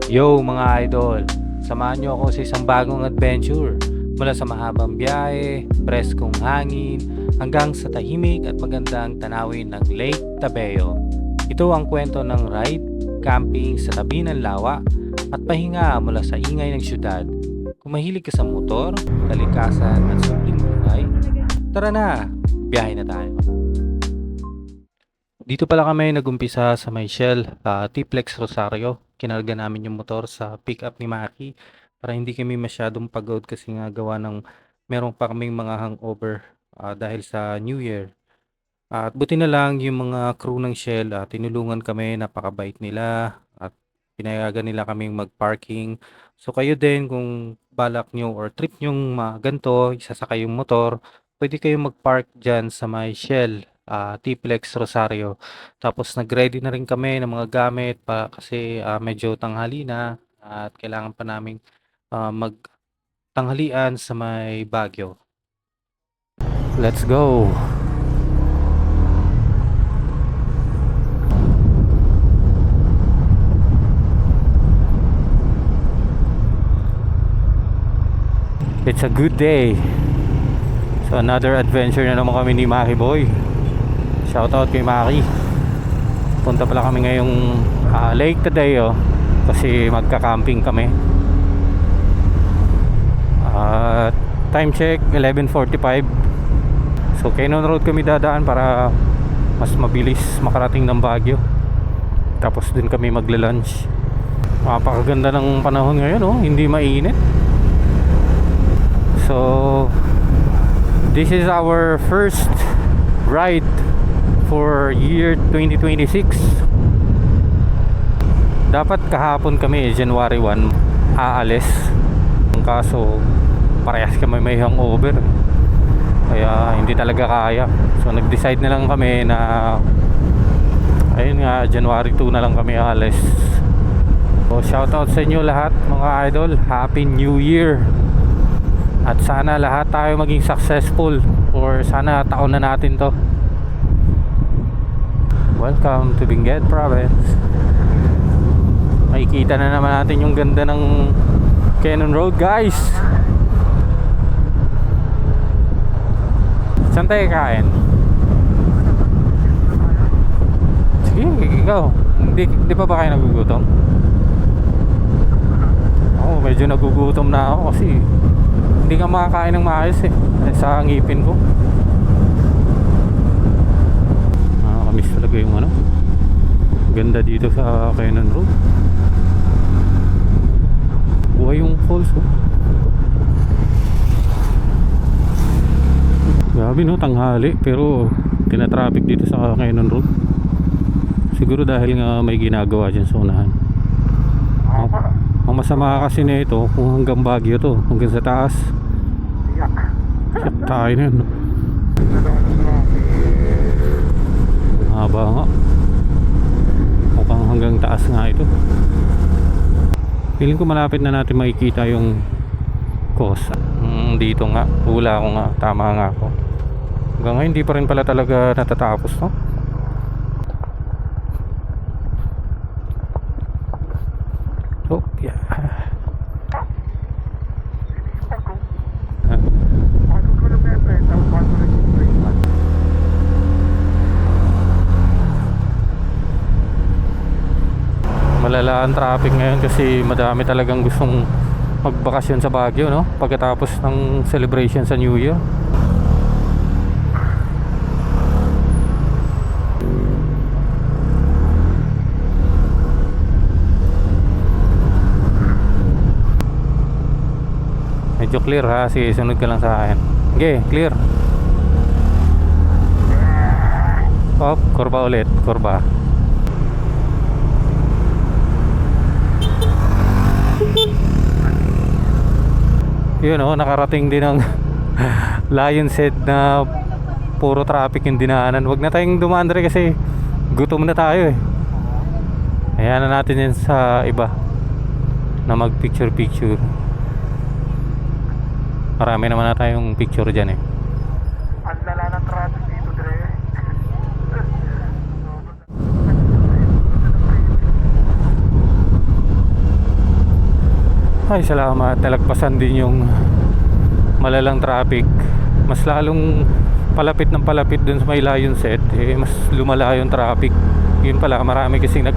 Yo mga idol, samahan nyo ako sa isang bagong adventure mula sa mahabang biyahe, preskong hangin, hanggang sa tahimik at magandang tanawin ng Lake Tabeo. Ito ang kwento ng ride, camping sa tabi ng lawa at pahinga mula sa ingay ng syudad. Kung mahilig ka sa motor, kalikasan at simpleng buhay, tara na, biyahe na tayo. Dito pala kami nagumpisa sa may Shell, T-Flex Rosario. Kinarga namin yung motor sa pick-up ni Maki para hindi kami masyadong pagod kasi nga gawa ng meron pa kaming mga hangover dahil sa New Year. At buti na lang yung mga crew ng Shell, tinulungan kami, napakabait nila at pinayagan nila kaming mag-parking. So kayo din kung balak nyo or trip nyong ganito, isasakay yung motor, pwede kayong mag-park dyan sa may Shell, T-Flex Rosario. Tapos nag-ready na rin kami ng mga gamit pa kasi medyo tanghali na at kailangan pa naming magtanghalian sa may Baguio. Let's go! It's a good day. So another adventure na naman kami ni Maki Boy. Shoutout kay Maki. Punta pala kami ngayong Lake Tadeo kasi magka-camping kami. Time check 11:45. So Cannon Road kami dadaan para mas mabilis makarating ng Baguio. Tapos dun kami magla-lunch. Napakaganda ng panahon ngayon, oh. Hindi mainit. So this is our first ride for year 2026. Dapat kahapon kami January 1 aalis. Kaso parehas kami may hangover, kaya hindi talaga kaya. So nag-decide na lang kami na ayun nga, January 2 na lang kami aalis. So shoutout sa inyo lahat mga idol. Happy New Year. At sana lahat tayo maging successful, or sana taon na natin to. Welcome to Benguet Province. Makikita na naman natin yung ganda ng Cannon Road, guys. Saan tayo kain? Sige, ikaw. Di pa ba kayo nagugutom? Ako, medyo nagugutom na ako kasi hindi ka makakain ng maayos sa ngipin ko. Nakakamiss talaga yung ganda dito sa Cannon Road. Buhay yung falls, oh. Grabe, no, tanghali pero tinatraffic dito sa Cannon Road. Siguro dahil nga may ginagawa dyan sa unahan. Ang masama kasi na ito, kung hanggang Baguio to, hanggang sa taas. Shit, tayo na yun, no? Haba nga. Mukhang hanggang taas nga ito. Feeling ko malapit na natin makikita yung coast. Dito nga, hula ko nga, tama nga ako. Hanggang ngayon hindi pa rin pala talaga natatapos, no? Oh, yeah. Malala ang traffic ngayon kasi madami talagang gustong magbakasyon sa Baguio, no? Pagkatapos ng celebration sa New Year. Medyo clear, ha? Sige, sunod ka lang sa akin. Okay, clear. Hop, kurba ulit, kurba. Yun, oh, nakarating din ng Lion's Head na puro traffic yung dinaanan. Wag na tayong dumaan rin kasi gutom na tayo, eh. Ayan na natin yan sa iba na mag picture. Marami naman na tayong picture dyan, eh. Ang lala ng traffic dito, Dre. Ay salamat, nalagpasan din yung malalang traffic. Mas lalong palapit ng palapit dun sa may Lion Set, mas lumala yung traffic. Yun pala, marami kasing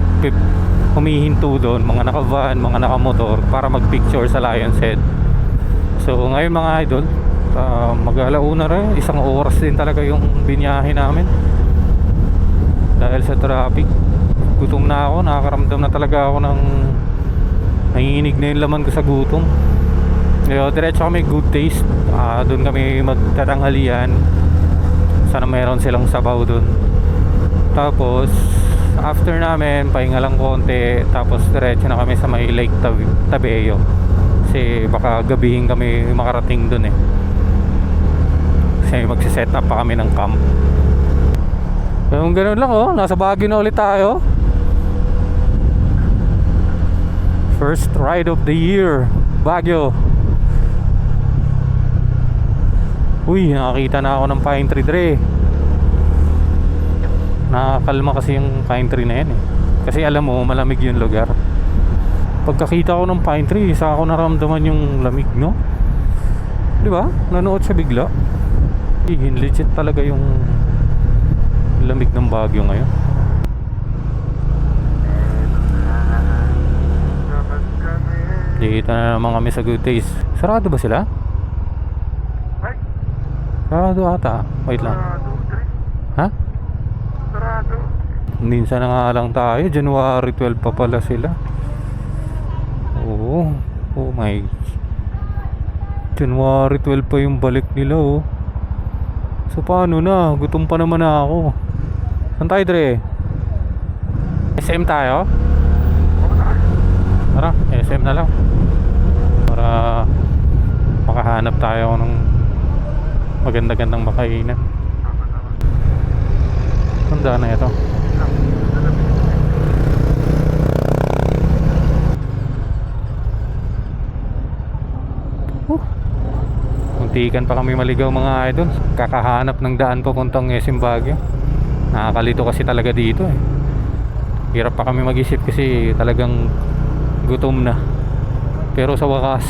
humihinto doon, mga naka-van, mga naka-motor para mag-picture sa Lion Set. So ngayon mga idol, mag-alauna rin, 1 oras din talaga yung binyahe namin dahil sa traffic. Gutom na ako, nakakaramdam na talaga ako ng nanginginig na yung laman ko sa gutom. Diretso kami Good Taste, doon kami magtatanghalian. Sana meron silang sabaw doon. Tapos after namin, pahinga lang konti, tapos diretso na kami sa may Lake Tabeo. Kasi baka gabihin kami makarating doon kasi magsiset up pa kami ng camp. Yung ganoon lang nasa Baguio na ulit tayo. First ride of the year, Baguio. Uy, nakakita na ako ng pine tree dre. Nakakalma kasi yung pine tree na yan kasi alam mo, malamig yung lugar. Pagkakita ko ng pine tree, saka ako naramdaman yung lamig, no? Di ba? Nanood siya bigla. Legit talaga yung lamig ng Baguio ngayon. Dito na naman kami sa Good Taste. Sarado ba sila? Sarado ata. Wait lang. Ha? Sarado. Minsan na nga lang tayo. January 12 pa pala sila. Oo. Oh my. January 12 pa yung balik nila So paano na? Gutom pa naman na ako. Saan tayo dre? SM tayo? Tara, SM na lang. Para makahanap tayo ng maganda-gandang makainan. Tanda na ito. Muntikan pa kami maligaw mga idol. Kakahanap ng daan papuntang SM Baguio. Nakakalito kasi talaga dito Hirap pa kami mag-isip kasi talagang gutom na. Pero sa wakas,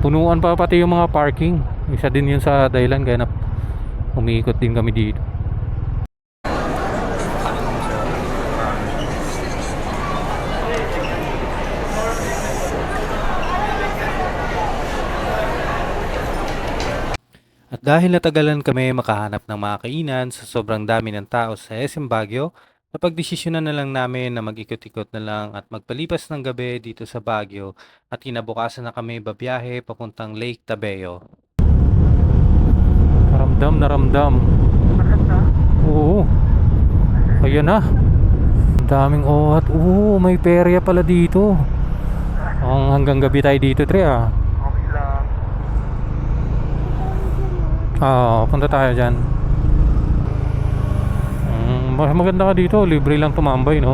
punuan pa pati yung mga parking. Isa din yun sa dahilan kaya umiikot din kami dito. At dahil natagalan kami makahanap ng mga kainan sa sobrang dami ng tao sa SM Baguio, napagdesisyonan na lang namin na mag-ikot-ikot na lang at magpalipas ng gabi dito sa Baguio at kinabukasan na kami babiyahe papuntang Lake Tabeo. Ramdam na ramdam. Oo. Ayan na. Ang daming ohat. Oo, may perya pala dito. Hanggang gabi tayo dito, Tre Okay lang. Punta tayo dyan. Maganda ka dito. Libre lang tumambay, no?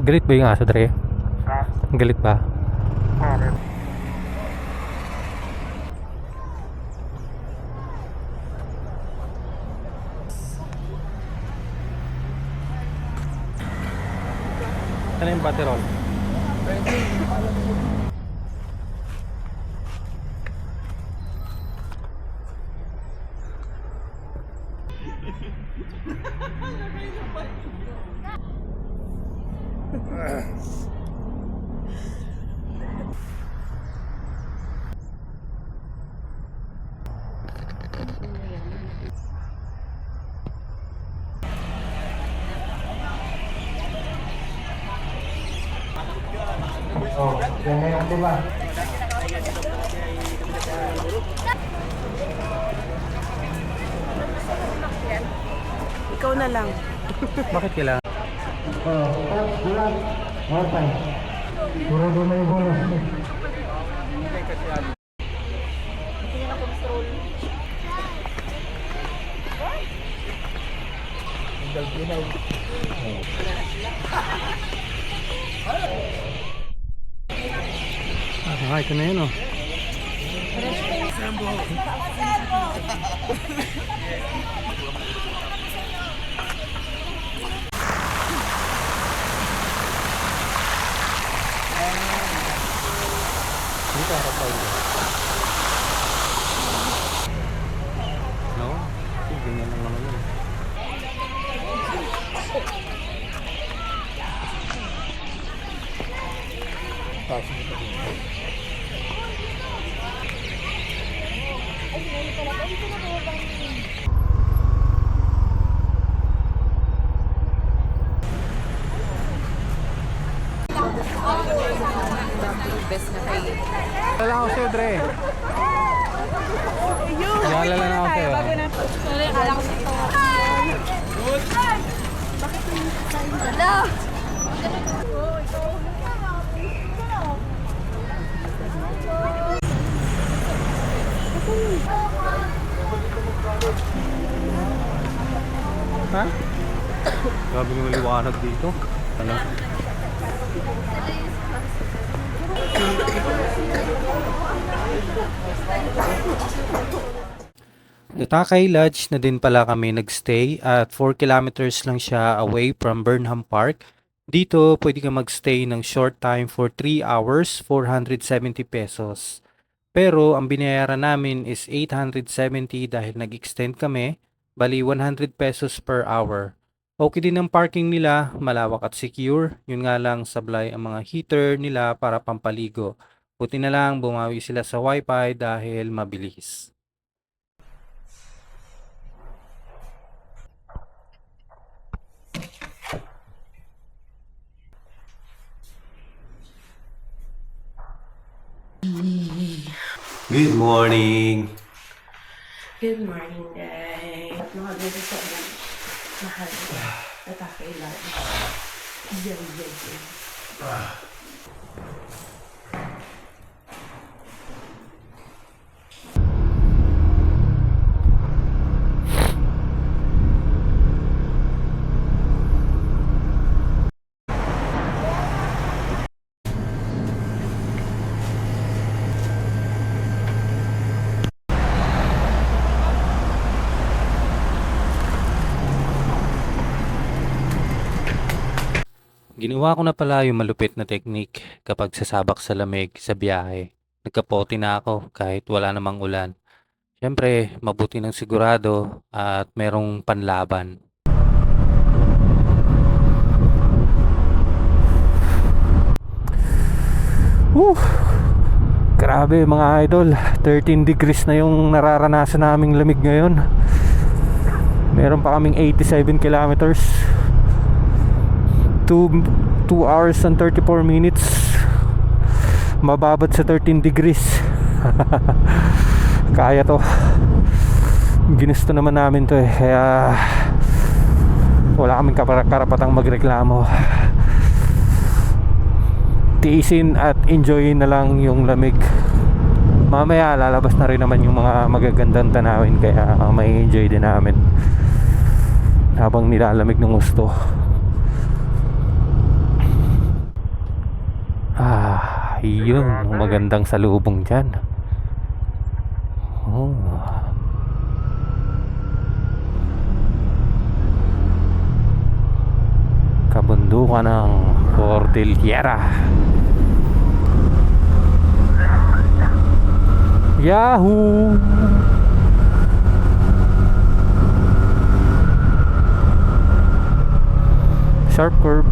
Galit ba yung aso, Dre? Galit ba? Okay. Ano yung baterol? Yan na yung diba? Ikaw na lang. Bakit kailangan? Bulan. Okay. Puro doon na yung bonus. Ito na yun, Alala ako sa'yo, Dre. Alala na ako sa'yo. Sorry, akala ko sa ito. Hello! Ha? Grabe yung liwanag dito. Ano? Tatakay Lodge na din pala kami nagstay at 4 kilometers lang siya away from Burnham Park. Dito, pwede ka magstay ng short time for 3 hours, 470 pesos. Pero ang binayaran namin is 870 dahil nag-extend kami, bali 100 pesos per hour. Okay din ang parking nila, malawak at secure. Yun nga lang sablay ang mga heater nila para pampaligo. Buti na lang bumawi sila sa wifi dahil mabilis. Good morning. Good morning, guys. Mahal na sa mahal na. Natakailan. Yan. Ginawa ko na pala yung malupit na technique kapag sasabak sa lamig sa biyahe. Nagkapote na ako kahit wala namang ulan. Siyempre, mabuti ng sigurado at merong panlaban. Grabe mga idol, 13 degrees na yung nararanasan naming lamig ngayon. Meron pa kaming 87 kilometers. 2 hours and 34 minutes. Mababad sa 13 degrees. Kaya to. Ginusto naman namin to eh. Kaya wala kaming karapatang magreklamo. Tiisin at enjoyin na lang yung lamig. Mamaya lalabas na rin naman yung mga magagandang tanawin. Kaya may enjoy din namin habang nilalamig ng gusto. Yun, magandang salubong dyan. Oh. Kabundukan ng Cordillera. Yahoo! Sharp curve.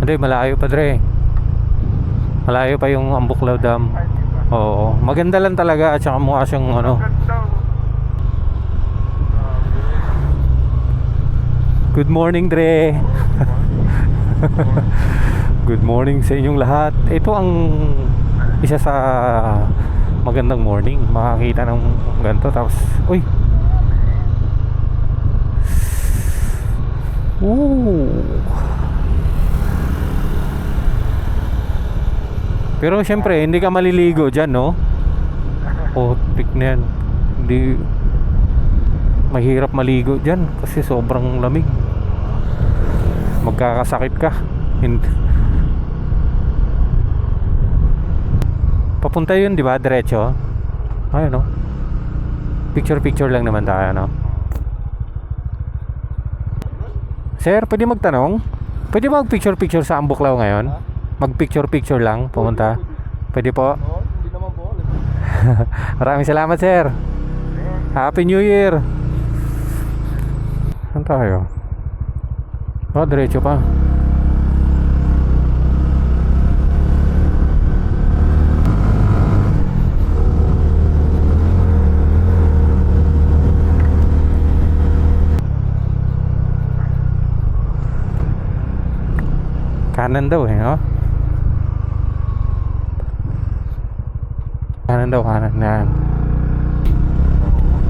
Hindi, malayo pa Dre. Malayo pa yung Ambuklaw Dam. Oo, maganda lang talaga at saka mukha siyang ano. Good morning Dre. Good morning sa inyong lahat. Ito ang isa sa magandang morning. Makakita ng ganito tapos uy. Pero syempre hindi ka maliligo dyan, no? Putik na yan. Hindi mahirap maligo dyan kasi sobrang lamig. Magkakasakit ka. Papunta yun, di ba? Diretso. Ayun, no? Picture lang naman tayo, no? Sir, pwede magtanong? Pwede ba mag-picture sa Ambuklaw ngayon? Mag-picture lang, pumunta. Pwede po? Hindi naman po. Maraming salamat, sir. Happy New Year. Saan tayo? Oh, diretso pa. Kanan daw eh, no? Kanan daw, kanan yan.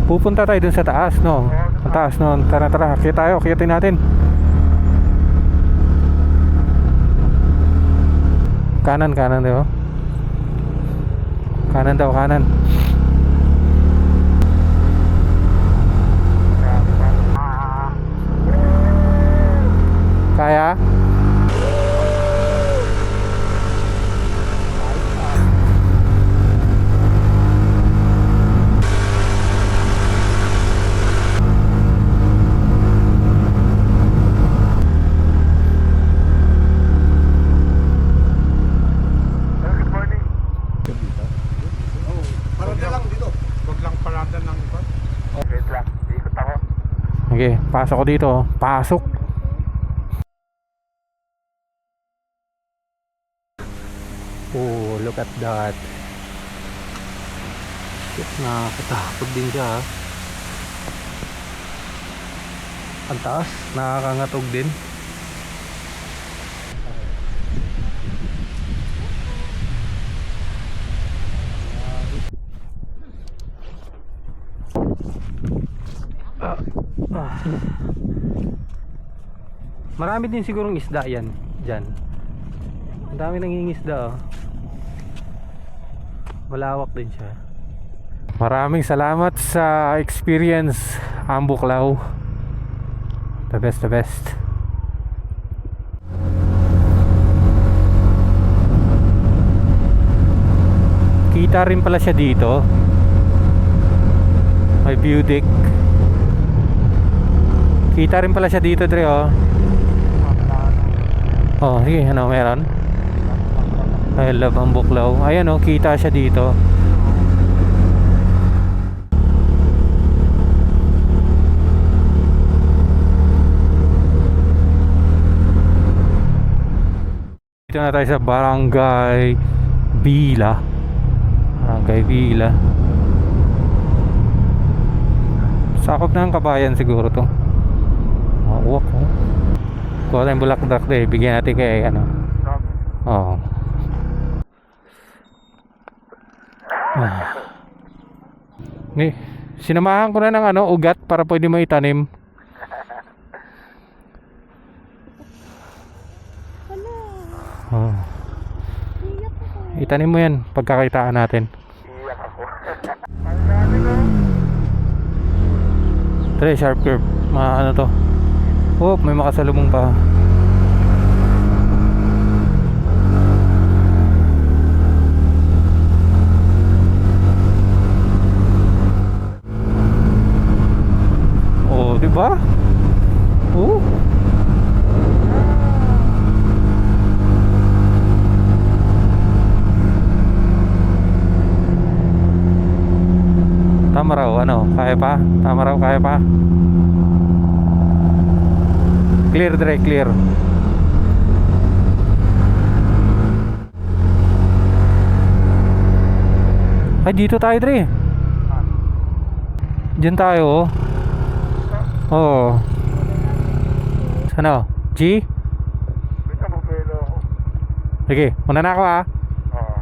Pupunta tayo dun sa taas, no? Ang taas, no? Tara, tara, kaya tayo, kiyatin natin. Kanan, kanan daw. Kanan daw, kanan. Kaya? Good morning. Parada lang dito. Huwag lang parada ng iba. Wait lang, ikot ako. Okay, pasok ko dito. Pasok. Oh, look at that. Shit, nakakatakot din siya. Ha? Ang taas, nakakangatog din. Marami din sigurong isda yan dyan. Ang dami nangingisda, oh. Malawak din siya. Maraming salamat sa experience, Ambuklaw. The best, the best. Kita rin pala siya dito. May view deck. Kita rin pala siya dito, Dre, oh. Oh, sige, ano meron? I love Ambuklaw. Ayan, oh, kita siya dito. Dito na tayo sa Barangay Villa. Barangay Villa. Sakop na ng Kabayan siguro to. Mauwak, oh. Kuha tayong bulak-bulak deh. Bigyan natin kay ano. Oo. Okay. Sinamahan ko na ng ano, ugat para pwede mo itanim. Oh. Itanim mo yan pagkakitaan natin. Iyak ako. Ang dami ko. Tara, sharp curve. Mga ano to. Oh, may makasalubong pa. Oh, di ba? Oh. Tama raw, ano? Kaya pa? Tama raw, kaya pa? Clear, Dre, clear. Ay, dito tayo, Dre. Diyan tayo, oh. Oo. Ano? G? Wait ako, pero ako. Sige, muna na ako, ah. Oo.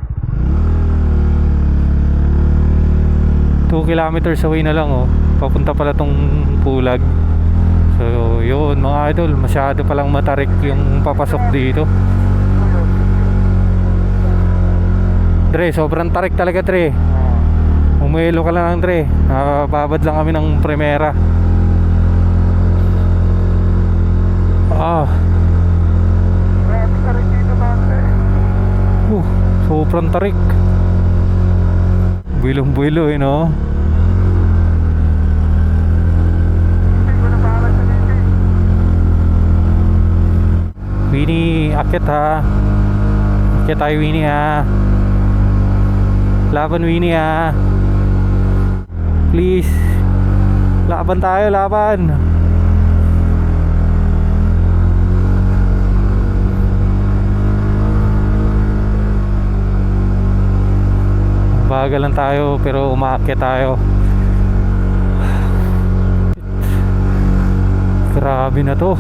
2 kilometers away na lang, oh. Papunta pala tong Pulag. So, yun mga idol, masyado palang matarik yung papasok dito. Dre, sobrang tarik talaga, Dre. Umuelo ka lang, Dre. Babad lang kami ng primera. Grabe ka rin dito, Mante. Sobrang tarik. Builong-builo, eh, no? Hindi ko na pangalan sa dito. Winnie, akit ha. Akit tayo, Winnie, ha. Laban, Winnie, ha. Please. Laban tayo, laban. Bagal lang tayo pero umaakyat tayo. Grabe na to.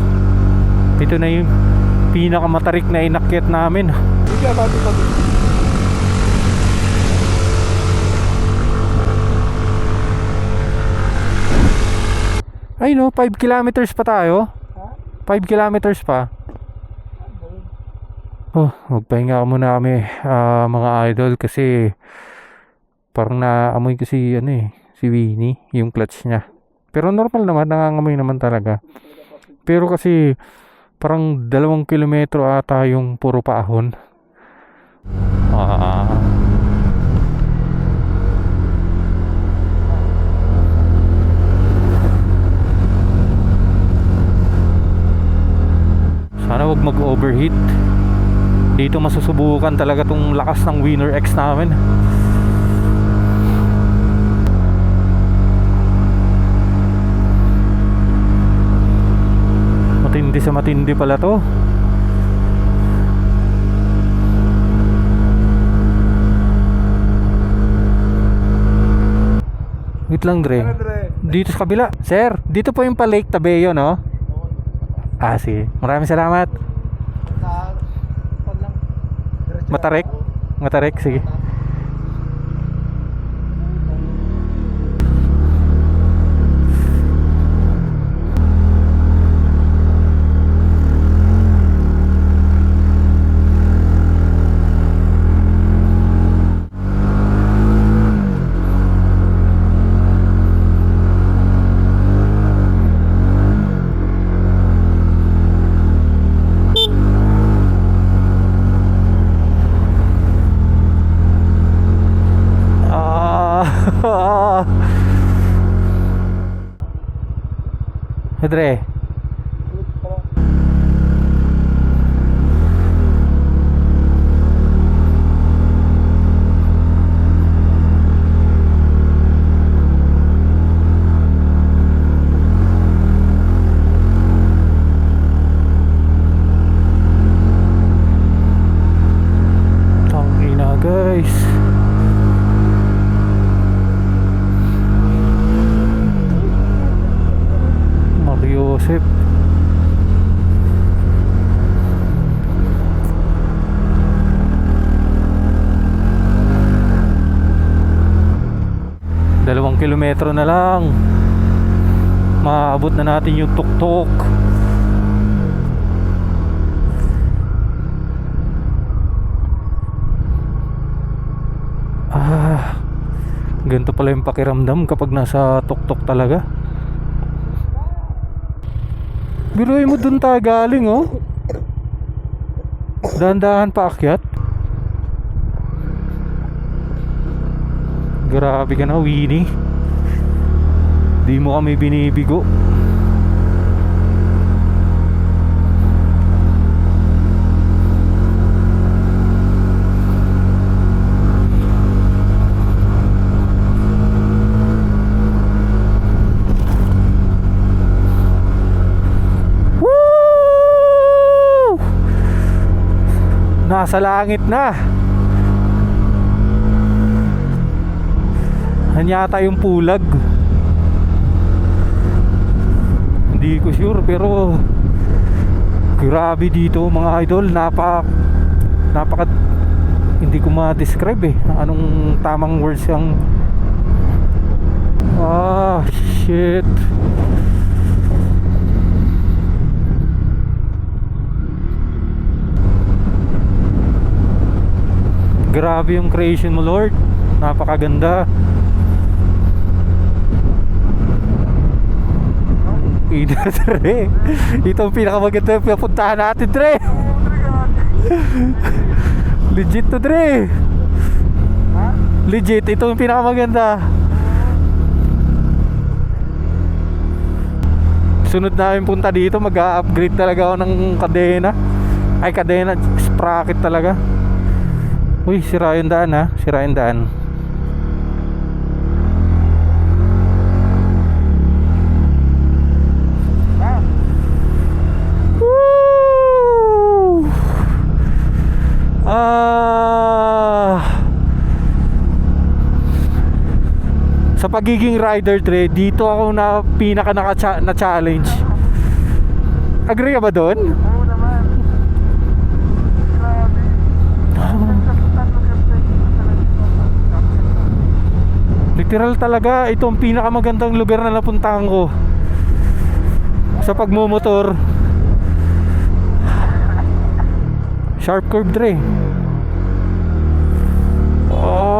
Ito na yung pinakamatarik na inakyat namin. Hindi ka pa. Ay no, 5 kilometers pa tayo. 5 kilometers pa. Oh, magpahinga muna kami mga idol kasi parang naamoy ko si si Winnie, yung clutch niya. Pero normal naman, nangangamoy naman talaga. Pero kasi parang 2 kilometro ata yung puro paahon. Sana wag mag-overheat. Dito masusubukan talaga tong lakas ng Winner X namin. Matindi sa matindi pala to. Wait lang, Dre. Dito sa kabila. Sir, dito po yung pa Lake Tabeo, no? Ah, sige. Maraming salamat. Matarik? Matarik, sige. Dre. Tangina, guys. Joseph. Dalawang kilometro na lang. Maabot na natin yung tuktok. Ganito pala yung pakiramdam kapag nasa tuktok talaga. Biruin mo dun tayo galing, oh. Dahan-dahan pa akyat. Grabe ka na, Winnie. Di mo kami binibigo. Nasa langit na. Hanyata yung pulag. Hindi ko sure pero grabe dito mga idol. Napaka hindi ko ma-describe anong tamang words yung shit. Grabe yung creation mo, Lord. Napakaganda. Dre. Ito ang pinakamaganda yung pinapuntahan natin, Dre. Legit to, Dre. Legit, ito yung pinakamaganda. Sunod namin punta dito, mag-upgrade talaga ako ng kadena. Ay, kadena, sprocket talaga. Uy, sira yung daan ha. Sira yung daan. Woo! Sa pagiging rider, Dre, dito ako na pinaka na challenge. Agree ka ba doon? Oo naman. literal talaga ito ang pinakamagandang lugar na napuntahan ko sa pagmumotor. Sharp curve Dre. Oh.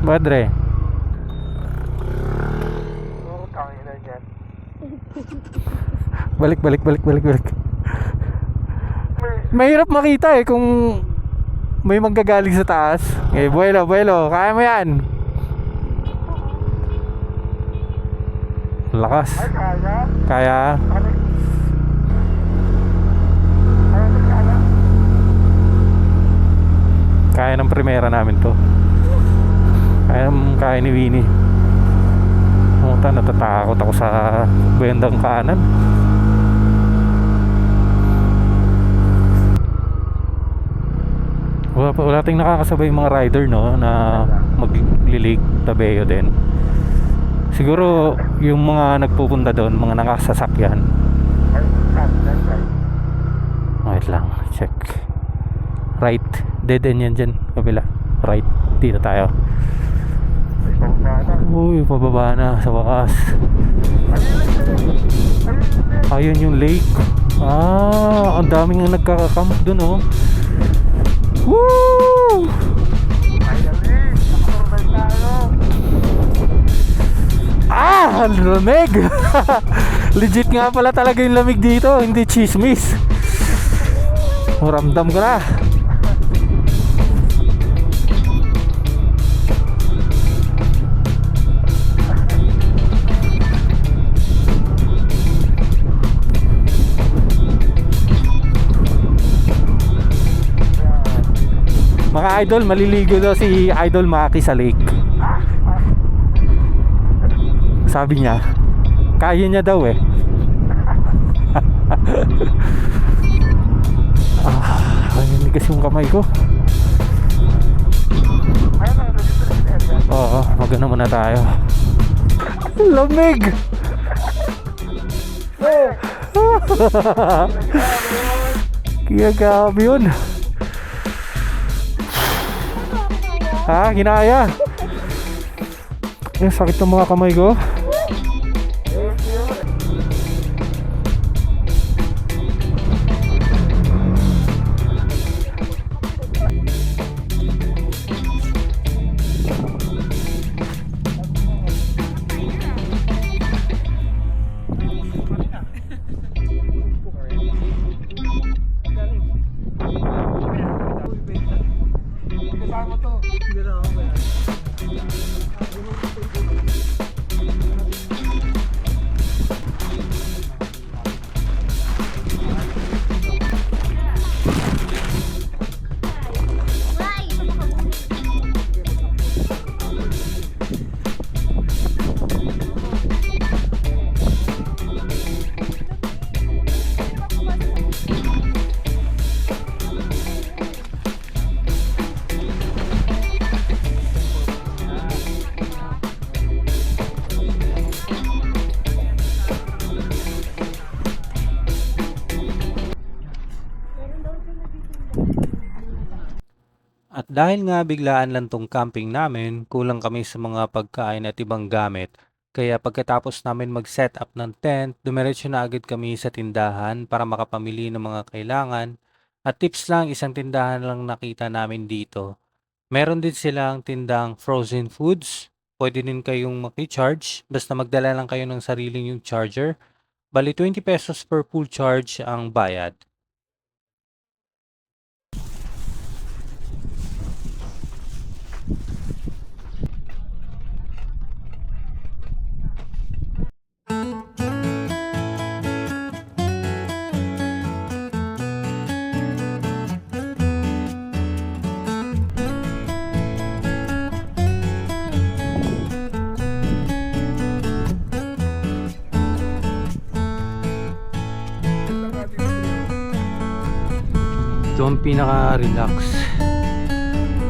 Badre. Oo, tangina dyan. Balik. Mahirap makita eh kung may manggagaling sa taas. Eh, buwelo, kaya mo yan. Lakas. Ay, kaya? Kaya. Ano? Ano kaya? Kaya ng primera namin to. Kaya ni Winnie. Muta, natatakot ako sa bandang kanan. Wala tayong nakakasabay yung mga rider no na maglilig Tabeo din. Siguro yung mga nagpupunta doon, mga nakasasakyan. Ay, right. Wait lang, check. Right, dead end yan dyan, kabila. Right, dito tayo. Ay, pababa na. Uy, pababa na sa wakas. Ayun yung lake. Ang daming nga nagkakakamp dun oh. Woo! Finally, nakasurvive tayo. Ang lamig. Legit nga pala talaga yung lamig dito, hindi chismis. Ramdam ko na. Mga idol, maliligo daw si Idol Maki sa lake. Sabi niya, kaya niya daw eh. Ayun kasi yung kamay ko. Ayun na, dito sa area. Oo, magana muna tayo. Lamig! Kaya gabi yun. Ginaya. Yung sakit ng mga kamay ko. At dahil nga biglaan lang tong camping namin, kulang kami sa mga pagkain at ibang gamit. Kaya pagkatapos namin mag-set up ng tent, dumiretso na agad kami sa tindahan para makapamili ng mga kailangan. At tips lang, isang tindahan lang nakita namin dito. Meron din silang tindang frozen foods. Pwede din kayong maki-charge, basta magdala lang kayo ng sariling yung charger. Bali 20 pesos per full charge ang bayad. Ito ang pinaka-relax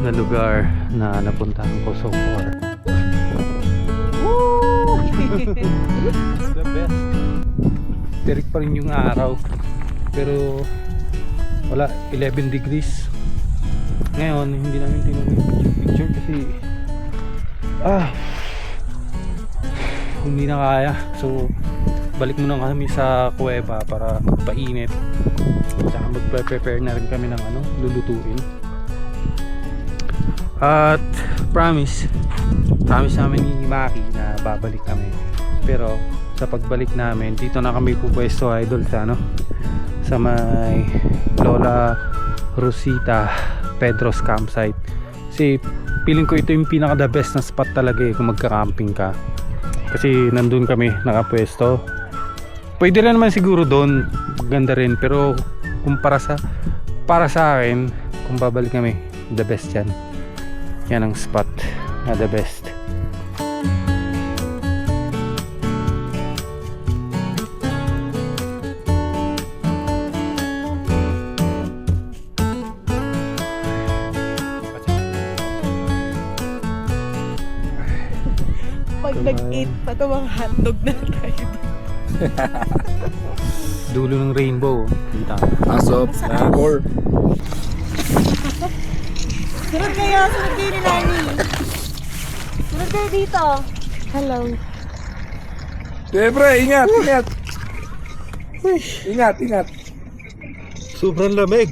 na lugar na napuntahan ko so far. The best. Tirik pa rin yung araw, pero wala, 11 degrees. Ngayon hindi namin tinuloy yung picture kasi hindi na kaya. So balik muna kami sa kuweba para magpainit, tsaka magpe-prepare na rin kami ng lulutuin. At promise namin ni Maki na babalik kami, pero sa pagbalik namin dito na kami pupwesto, idol, sa may Lola Rosita Pedro's campsite. Kasi feeling ko ito yung pinaka the best na spot talaga kung magka-camping ka, kasi nandun kami nakapwesto. Pwede rin naman siguro doon, ganda rin, pero para sa akin, kung babalik kami, the best yan ang spot na the best. Pag nag-eat pa ito mga hotdog na tayo. Dulo ng rainbow, kita. Asop, or Sunod kayo ni Nani. Sunod kayo dito. Hello. siyempre, ingat. Ingat. Sobrang lamig.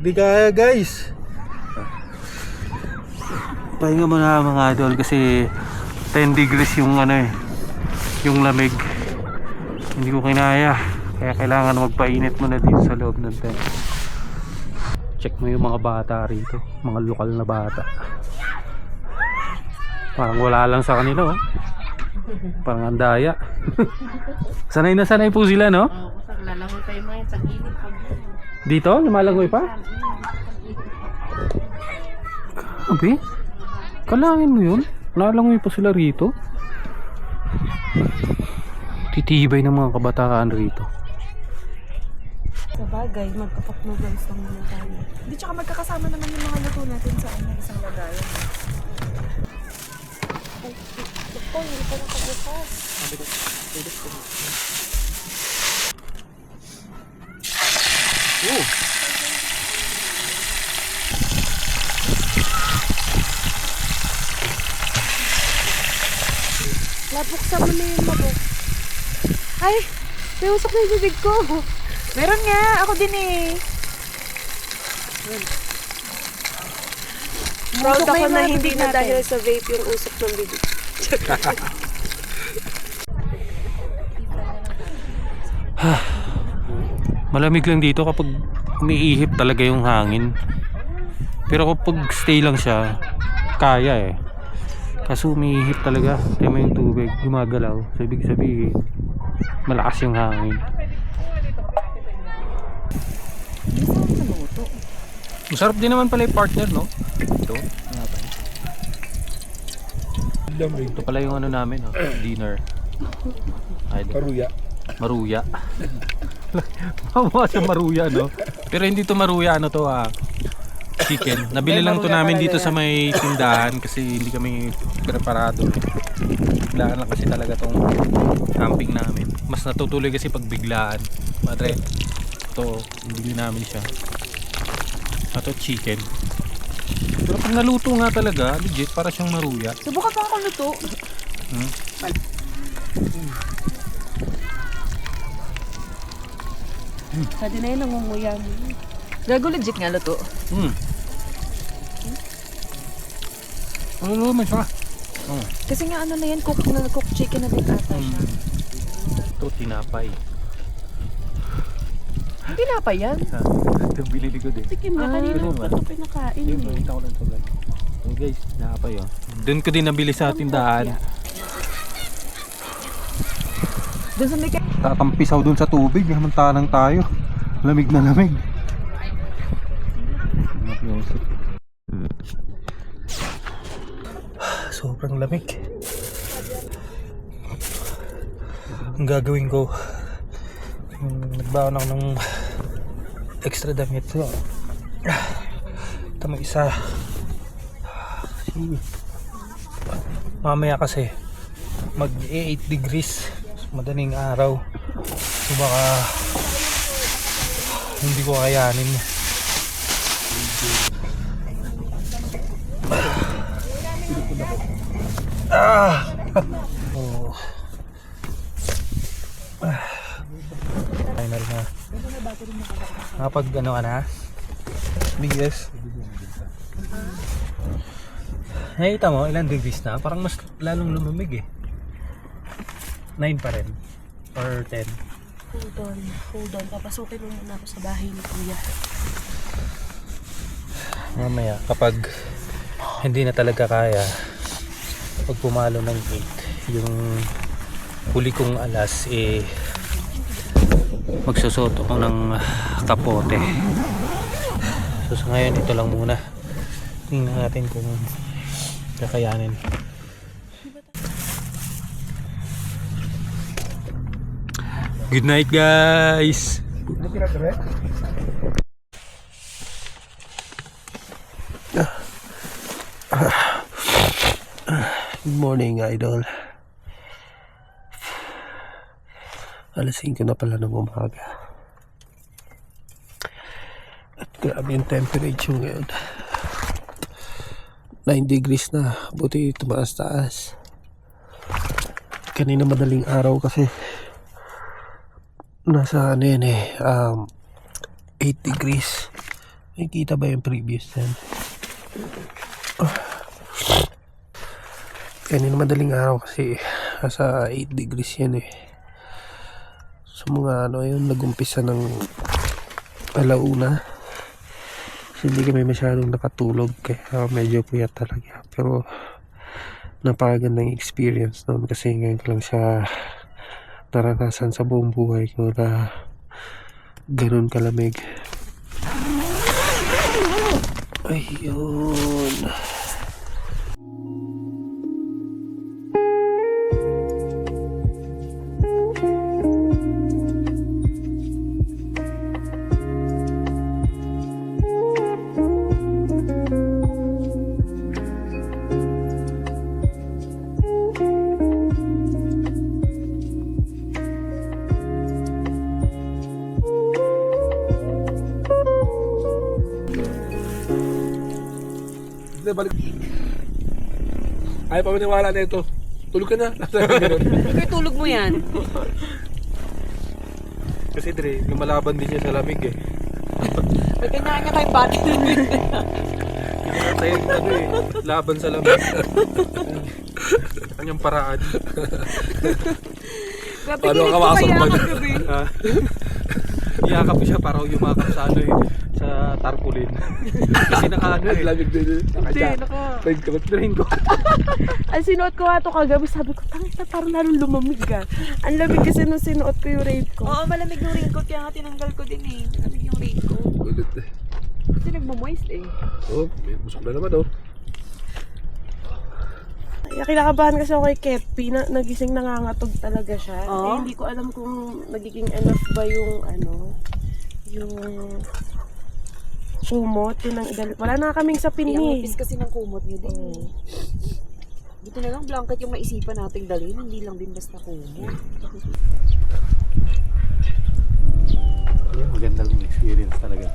Hindi kaya, guys. Pahinga muna mga idol kasi 10 degrees yung yung lamig. Hindi ko kinaya, kaya kailangan magpainit muna dito sa loob ng tent. Check mo yung mga bata rito, mga lokal na bata. Parang wala lang sa kanila, oh. Parang andaya. Sanay na sanay po sila, no? Oo, kasi lalangoy tayo mga sa gilid. Dito? Lumalangoy pa? Grabe. Kalangin mo yun? Lalangoy pa sila rito? Titibay ng mga kabataan rito. Sa bagay, magkapag-noodles lang muna tayo. Hindi, tsaka magkakasama naman yung mga luto natin sa isang lagayan. Ito, hindi pa nakabukas. Labuksan mo na yung mabok. Ay! May usok na yung bibig ko. Meron nga! Ako din eh. Proud Usok na ako yung na mga hindi bibig na natin. dahil sa vape yung usok ng bibig. Malamig lang dito kapag umiihip talaga yung hangin. Pero kapag stay lang siya, kaya eh. Kaso umiihip talaga. Kaya may yung tubig, gumagalaw. So ibig sabihin, malakas yung hangin. Masarap din naman pala yung partner, no? Ito. Ito pala yung ano namin, oh, dinner. Paruya. Maruya. Mamuha sa maruya, no? Pero hindi to maruya, ano to, chicken. Nabili lang to namin dito sa may tindahan kasi hindi kami preparado. Biglaan lang kasi talaga tong camping namin. Mas natutuloy kasi pag biglaan. Madre, ito, bili namin siya. Ito, chicken. Pero pag naluto nga talaga, legit, para siyang maruya. Subukan pa ako luto. Sabi na yun, nangunguya mo. Gago legit nga luto. Ano naman siya? Kasi nga ano na yan, cook chicken na din ata siya. Ito, tinapay. Hindi na pa yan. Ito, binili ko din. Tikim na, kanina Ganun ko ba? ito pinakain. Yung eh. nakita ko lang ito. So guys, tinapay, oh. Doon ko din nabili sa tindahan. Doon sa may Tatampisaw doon sa tubig, hamantalang tayo. Lamig na lamig. Sobrang lamig. Ang gagawin ko, nagbaon ako ng extra damit. So, ito mo isa. Mamaya kasi mag 8 degrees, madaling araw, so baka hindi ko kayanin. Oh. Final na. Kapag ano ka na? Biggest. Nakita mo ilang degrees na? Parang mas lalong lumamig eh. 9 pa rin. Or 10. Hold on. Papasukin mo muna ako sa bahay ni Kuya. Mamaya kapag hindi na talaga kaya, pag pumalo ng 8, yung huli kong alas magsusuot ako ng kapote. So sa ngayon ito lang muna. Tingnan natin kung kakayanin. Good night guys. Good morning, idol. Alas 5 na pala ng umaga. At grabe yung temperature ngayon. 9 degrees na. Buti tumaas-taas. Kanina madaling araw kasi nasa ano yan 8 degrees. Nakikita ba yung previous time? Kanina madaling araw kasi nasa 8 degrees yan eh. So mga ano yun, nagumpisa ng alauna. Kasi hindi kami masyadong nakatulog kaya medyo puyat talaga. Pero napakagandang experience noon kasi ngayon ko lang siya naranasan sa buong buhay ko na ganun kalamig. Ayun. Balik. Ayaw pa maniwala na ito. Tulog ka na. Kaya tulog mo yan. Kasi Dre, lumalaban din siya sa lamig eh. May kanya-kanya tayong body limit. Tayo ano eh, laban sa lamig. Kanyang paraan. Grabe, Paano kilig ka ko makasurvive? kaya kagabi. Iyakap siya para yumakap sa ano eh, sa tarpaulin. Kasi naka ano eh. Lamig din. Hindi, Drain ko. Ang sinuot ko nga ito kagabi, sabi ko, tangis na parang lalong lumamig ka. Ang lamig kasi nung sinuot ko yung raid ko. Oo, malamig yung raincoat. Kaya nga tinanggal ko din eh. Malamig yung raincoat. Ulit eh. Kasi nagmamoist eh. Oh, may busok na naman oh. Kaya kinakabahan kasi ako kay Kepi na nagising nangangatog talaga siya. Oh? Eh, hindi ko alam kung nagiging enough ba yung yung kumot. Wala na kaming sa Ang pini. ipis kasi ng kumot niyo din eh. Dito na lang blanket yung maisipan nating dalhin. Hindi lang din basta kumot. Magandang experience talaga.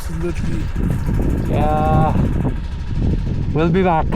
Absolutely. Yeah. We'll be back.